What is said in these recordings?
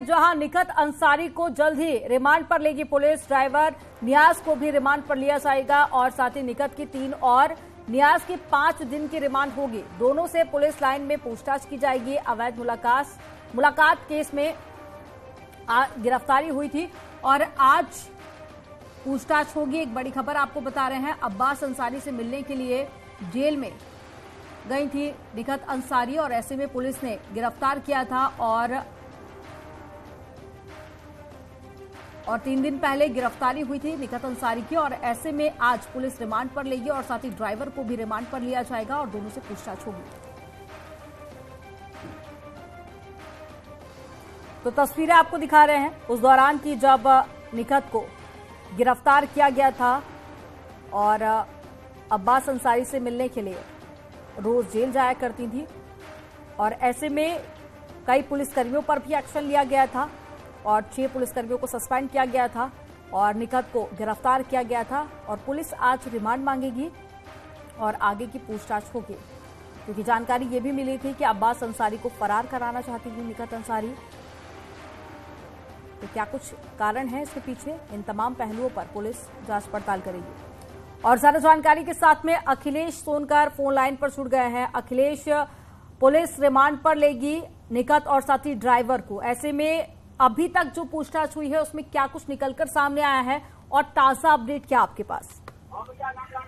जहां निखत अंसारी को जल्द ही रिमांड पर लेगी पुलिस। ड्राइवर नियाज को भी रिमांड पर लिया जाएगा और साथ ही निखत की 3 और नियाज की 5 दिन की रिमांड होगी। दोनों से पुलिस लाइन में पूछताछ की जाएगी। अवैध मुलाकात केस में गिरफ्तारी हुई थी और आज पूछताछ होगी। एक बड़ी खबर आपको बता रहे हैं, अब्बास अंसारी से मिलने के लिए जेल में गई थी निखत अंसारी और ऐसे में पुलिस ने गिरफ्तार किया था और 3 दिन पहले गिरफ्तारी हुई थी निखत अंसारी की और ऐसे में आज पुलिस रिमांड पर लेगी और साथ ही ड्राइवर को भी रिमांड पर लिया जाएगा और दोनों से पूछताछ होगी। तो तस्वीरें आपको दिखा रहे हैं उस दौरान की जब निखत को गिरफ्तार किया गया था और अब्बास अंसारी से मिलने के लिए रोज जेल जाया करती थी और ऐसे में कई पुलिसकर्मियों पर भी एक्शन लिया गया था और 6 पुलिसकर्मियों को सस्पेंड किया गया था और निखत को गिरफ्तार किया गया था और पुलिस आज रिमांड मांगेगी और आगे की पूछताछ होगी, क्योंकि जानकारी ये भी मिली थी कि अब्बास अंसारी को फरार कराना चाहती थी निखत अंसारी। तो क्या कुछ कारण है इसके पीछे, इन तमाम पहलुओं पर पुलिस जांच पड़ताल करेगी। और ज्यादा जानकारी के साथ में अखिलेश सोनकर फोन लाइन पर जुड़ गए हैं। अखिलेश, पुलिस रिमांड पर लेगी निखत और साथी ड्राइवर को, ऐसे में अभी तक जो पूछताछ हुई है उसमें क्या कुछ निकलकर सामने आया है और ताजा अपडेट क्या आपके पास?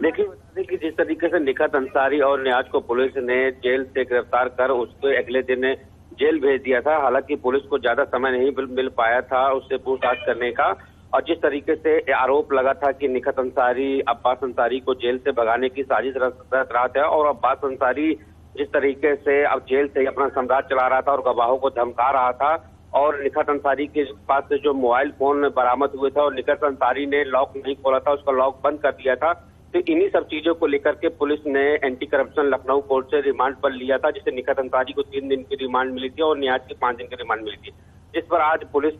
देखिए जिस तरीके से निखत अंसारी और नियाज को पुलिस ने जेल से गिरफ्तार कर उसके अगले दिन जेल भेज दिया था। हालांकि पुलिस को ज्यादा समय नहीं मिल पाया था उससे पूछताछ करने का और जिस तरीके से आरोप लगा था कि निखत अंसारी अब्बास अंसारी को जेल से भगाने की साजिश रच रहा था और अब्बास अंसारी जिस तरीके से अब जेल से अपना साम्राज्य चला रहा था और गवाहों को धमका रहा था और निखत अंसारी के पास से जो मोबाइल फोन बरामद हुए थे और निखत अंसारी ने लॉक नहीं खोला था, उसका लॉक बंद कर दिया था। तो इन्हीं सब चीजों को लेकर के पुलिस ने एंटी करप्शन लखनऊ कोर्ट से रिमांड पर लिया था, जिससे निखत अंसारी को 3 दिन की रिमांड मिली थी और नियाज की 5 दिन की रिमांड मिली थी। जिस पर आज पुलिस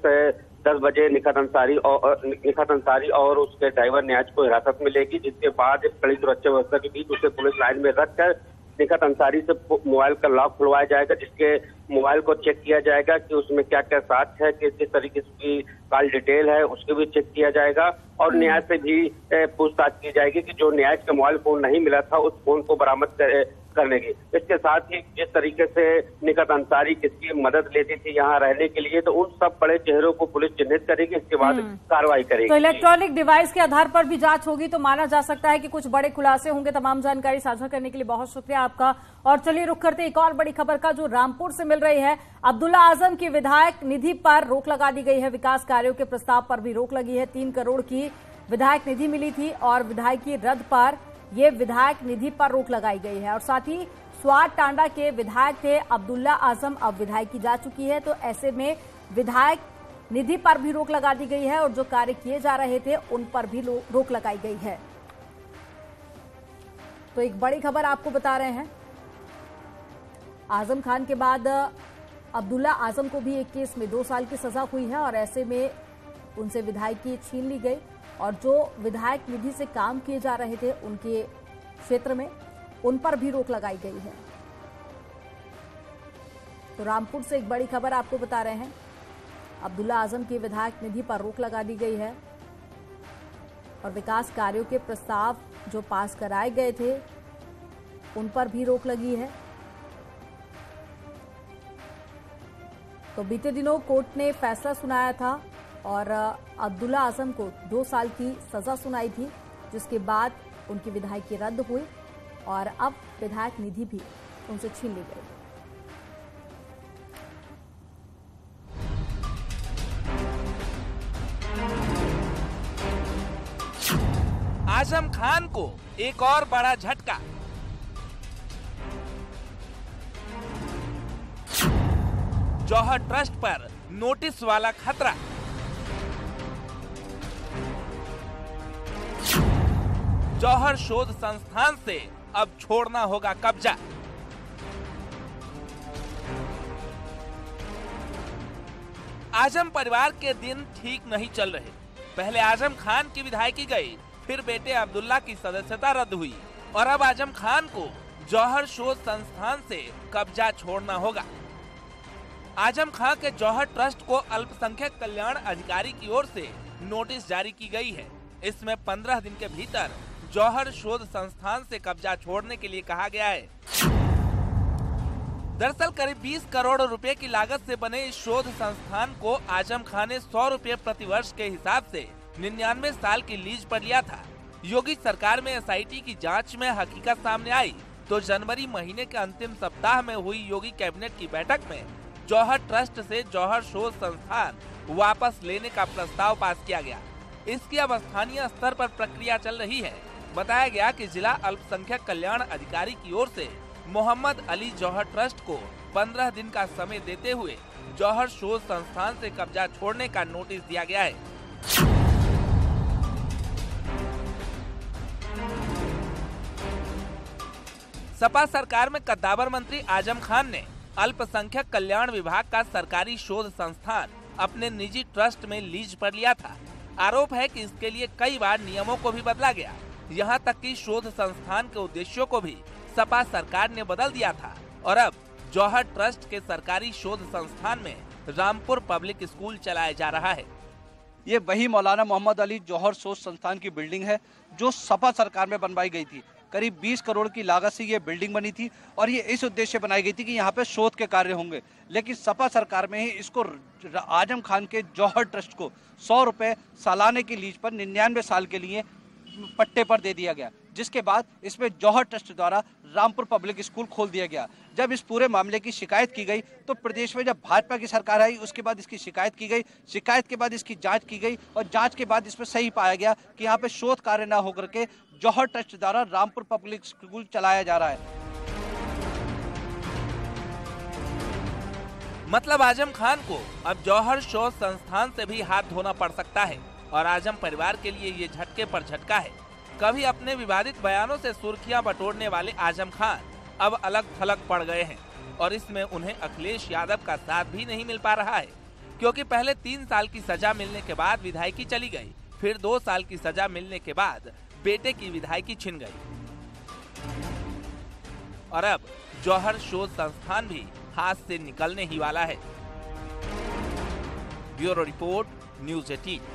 10 बजे निखत अंसारी और उसके ड्राइवर नियाज को हिरासत में लेगी, जिसके बाद कड़ी सुरक्षा व्यवस्था के बीच उसे पुलिस लाइन में रखकर निखत अंसारी से मोबाइल का लॉक खुलवाया जाएगा, जिसके मोबाइल को चेक किया जाएगा कि उसमें क्या क्या साक्ष्य है, किस तरीके की कॉल डिटेल है, उसको भी चेक किया जाएगा और न्याय से भी पूछताछ की जाएगी कि जो न्याय का मोबाइल फोन नहीं मिला था उस फोन को बरामद करने की। इसके साथ ही जिस तरीके से निखत अंसारी किसकी मदद लेती थी यहाँ रहने के लिए, तो उन सब बड़े चेहरों को पुलिस चिन्हित करेगी, इसके बाद कार्रवाई करेगी। तो इलेक्ट्रॉनिक डिवाइस के आधार पर भी जांच होगी, तो माना जा सकता है कि कुछ बड़े खुलासे होंगे। तमाम जानकारी साझा करने के लिए बहुत शुक्रिया आपका। और चलिए रुख करते एक और बड़ी खबर का, जो रामपुर से मिल रही है। अब्दुल्ला आजम की विधायक निधि पर रोक लगा दी गई है। विकास कार्यों के प्रस्ताव पर भी रोक लगी है। 3 करोड़ की विधायक निधि मिली थी और विधायकी रद्द पर ये विधायक निधि पर रोक लगाई गई है। और साथ ही स्वाद टांडा के विधायक थे अब्दुल्ला आजम, अब विधायकी जा चुकी है, तो ऐसे में विधायक निधि पर भी रोक लगा दी गई है और जो कार्य किए जा रहे थे उन पर भी रोक लगाई गई है। तो एक बड़ी खबर आपको बता रहे हैं, आजम खान के बाद अब्दुल्ला आजम को भी एक केस में 2 साल की सजा हुई है और ऐसे में उनसे विधायकी छीन ली गई और जो विधायक निधि से काम किए जा रहे थे उनके क्षेत्र में, उन पर भी रोक लगाई गई है। तो रामपुर से एक बड़ी खबर आपको बता रहे हैं, अब्दुल्ला आजम की विधायक निधि पर रोक लगा दी गई है और विकास कार्यों के प्रस्ताव जो पास कराए गए थे उन पर भी रोक लगी है। तो बीते दिनों कोर्ट ने फैसला सुनाया था और अब्दुल्ला आजम को 2 साल की सजा सुनाई थी, जिसके बाद उनकी विधायकी रद्द हुई और अब विधायक निधि भी उनसे छीन ली गई। आजम खान को एक और बड़ा झटका। जौहर ट्रस्ट पर नोटिस वाला खतरा। जौहर शोध संस्थान से अब छोड़ना होगा कब्जा। आजम परिवार के दिन ठीक नहीं चल रहे। पहले आजम खान की विधायकी गई, फिर बेटे अब्दुल्ला की सदस्यता रद्द हुई और अब आजम खान को जौहर शोध संस्थान से कब्जा छोड़ना होगा। आजम खां के जौहर ट्रस्ट को अल्पसंख्यक कल्याण अधिकारी की ओर से नोटिस जारी की गई है। इसमें 15 दिन के भीतर जौहर शोध संस्थान से कब्जा छोड़ने के लिए कहा गया है। दरअसल करीब 20 करोड़ रुपए की लागत से बने इस शोध संस्थान को आजम खां ने 100 रुपए प्रति वर्ष के हिसाब से 99 साल की लीज पर लिया था। योगी सरकार में एसआईटी की जांच में हकीकत सामने आई तो जनवरी महीने के अंतिम सप्ताह में हुई योगी कैबिनेट की बैठक में जौहर ट्रस्ट से जौहर शोध संस्थान वापस लेने का प्रस्ताव पास किया गया। इसकी अब स्थानीय स्तर पर प्रक्रिया चल रही है। बताया गया कि जिला अल्पसंख्यक कल्याण अधिकारी की ओर से मोहम्मद अली जौहर ट्रस्ट को 15 दिन का समय देते हुए जौहर शोध संस्थान से कब्जा छोड़ने का नोटिस दिया गया है। सपा सरकार में कद्दावर मंत्री आजम खान ने अल्पसंख्यक कल्याण विभाग का सरकारी शोध संस्थान अपने निजी ट्रस्ट में लीज पर लिया था। आरोप है कि इसके लिए कई बार नियमों को भी बदला गया। यहाँ तक कि शोध संस्थान के उद्देश्यों को भी सपा सरकार ने बदल दिया था और अब जौहर ट्रस्ट के सरकारी शोध संस्थान में रामपुर पब्लिक स्कूल चलाया जा रहा है। ये वही मौलाना मोहम्मद अली जौहर शोध संस्थान की बिल्डिंग है जो सपा सरकार में बनवाई गई थी। करीब 20 करोड़ की लागत से ये बिल्डिंग बनी थी और ये इस उद्देश्य बनाई गई थी कि यहाँ पे शोध के कार्य होंगे। लेकिन सपा सरकार में ही इसको आजम खान के जौहर ट्रस्ट को 100 रुपए सालाने की लीज पर 99 साल के लिए पट्टे पर दे दिया गया, जिसके बाद इसमें जौहर ट्रस्ट द्वारा रामपुर पब्लिक स्कूल खोल दिया गया। जब इस पूरे मामले की शिकायत की गई तो प्रदेश में जब भाजपा की सरकार आई उसके बाद इसकी शिकायत की गई। शिकायत के बाद इसकी जांच की गई और जांच के बाद इसमें सही पाया गया कि यहाँ पे शोध कार्य न होकर के जौहर ट्रस्ट द्वारा रामपुर पब्लिक स्कूल चलाया जा रहा है। मतलब आजम खान को अब जौहर शोध संस्थान से भी हाथ धोना पड़ सकता है और आजम परिवार के लिए ये झटके पर झटका है। कभी अपने विवादित बयानों से सुर्खियां बटोरने वाले आजम खान अब अलग थलग पड़ गए हैं और इसमें उन्हें अखिलेश यादव का साथ भी नहीं मिल पा रहा है, क्योंकि पहले 3 साल की सजा मिलने के बाद विधायकी चली गई, फिर 2 साल की सजा मिलने के बाद बेटे की विधायकी छिन गई और अब जौहर शोध संस्थान भी हाथ से निकलने ही वाला है। Bureau report, news 18।